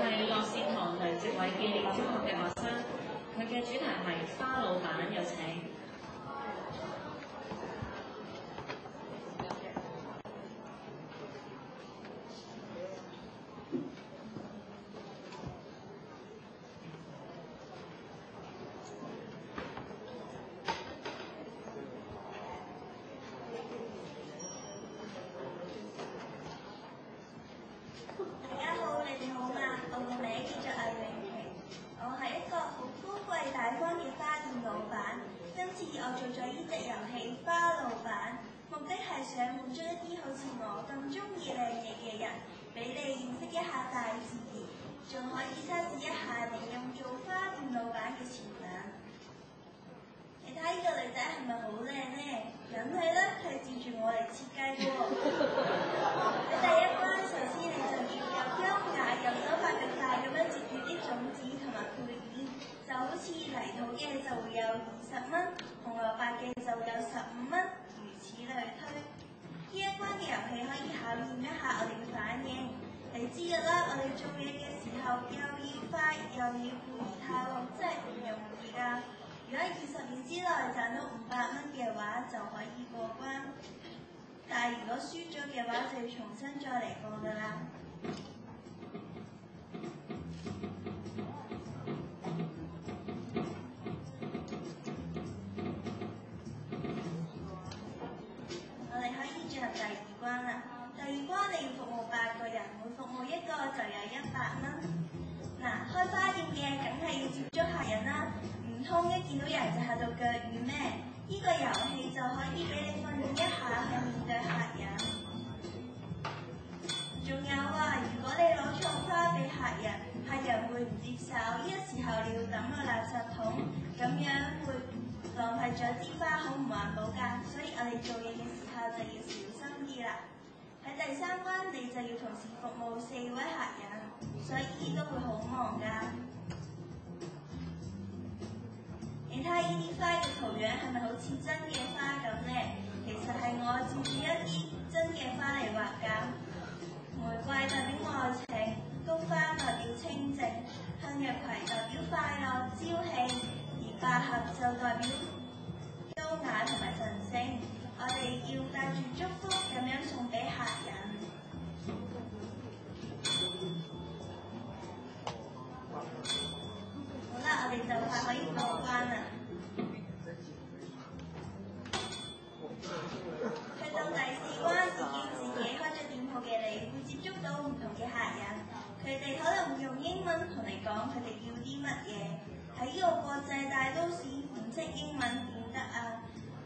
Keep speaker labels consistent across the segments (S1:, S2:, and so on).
S1: 係樂善堂梁哲偉紀念中學嘅學生，佢嘅主題係花老闆，有請。
S2: 我做咗呢隻遊戲花老闆，目的係想滿足一啲好似我咁中意靚嘢嘅人，俾你認識一下大自然，仲可以測試一下你用做花店老闆嘅潛能。你睇呢個女仔係咪好靚呢？梗係啦，係照住我嚟設計嘅喎。喺第一關，首先你就要有優雅、有手法嘅快咁樣接住啲種子同埋配件，就好似泥土嘅就會有20蚊，紅蘿蔔嘅就有15蚊，如此類推。呢一關嘅遊戲可以考驗一下我哋嘅反應。你知㗎啦，我哋做嘢嘅時候又要快又要故意太旺，真係唔容易㗎。如果20年之內賺到500蚊嘅話，就可以過關。但係如果輸咗嘅話，就要重新再嚟過㗎啦。我哋可以進入第2關啦。第2關你要服務8個人，每服務1個就有100蚊。嗱，開花店嘅梗係要接觸客人啦，唔通一見到人就嚇到腳軟咩？呢個遊戲就可以俾你訓練一下去面對客人。仲有啊，如果你攞錯花俾客人，客人會唔接受，呢個時候你要抌落垃圾桶，咁樣會浪費咗支花，好唔環保㗎。所以我哋做嘢嘅時候就要小心啲啦。喺第3關你就要同時服務4位客人，所以都會好忙㗎。你睇下呢啲花嘅圖樣係咪好似真嘅花咁呢？其實係我照住一啲真嘅花嚟畫㗎。玫瑰代表愛情，菊花代表清靜，向日葵代表快樂朝氣，而百合就代表優雅同埋神聖。我哋要帶住祝福咁樣送俾客人。好啦，我哋就快可以過關啦。去到第4關，已經自己開咗店鋪嘅你，會接觸到唔同嘅客人，佢哋可能會用英文同你講佢哋要啲乜嘢。喺呢個國際大都市，唔識英文點得啊？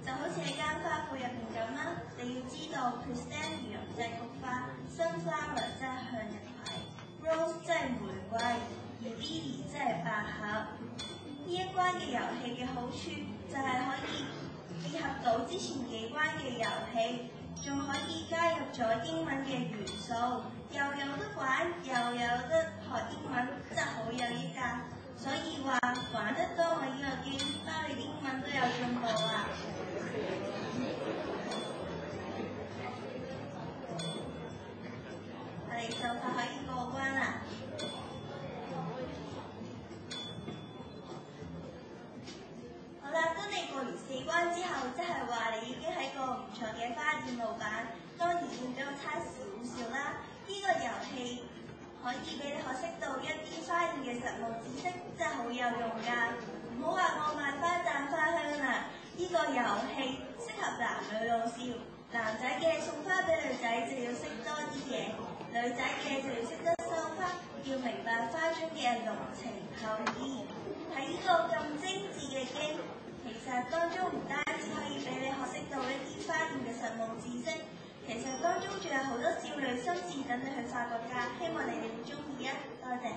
S2: 就好似喺間花鋪入邊咁啦，你要知道 chrysanthemum 即係菊花 ，sunflower 即係向日葵 ，rose 即係玫瑰，而 lily 即係百合。呢一關嘅遊戲嘅好處就係可以結合到之前幾關嘅遊戲，仲可以加入咗英文嘅元素，又有得玩，又有得學英文，真係好有益㗎。所以話玩得多，我呢個game包你英文都有進步啊！我哋就快可以過關啦。好啦，當你過完4關之後，即係話你已經係個唔錯嘅花店老闆。當然要都差少少啦。呢個遊戲可以俾你學識到一啲花店嘅實務知識，真係好有用㗎。唔好話我賣花讚花香啦，呢個遊戲適合男女老少。男仔嘅送花俾女仔就要識多啲嘢，女仔嘅就要識得收花，要明白花中嘅濃情厚意。喺呢個咁精緻嘅經，其實當中唔單止可以俾你學識到一啲花店嘅實務知識，其實當中仲有好多少女心事等你去發掘㗎。希望你哋會中意啊！多謝。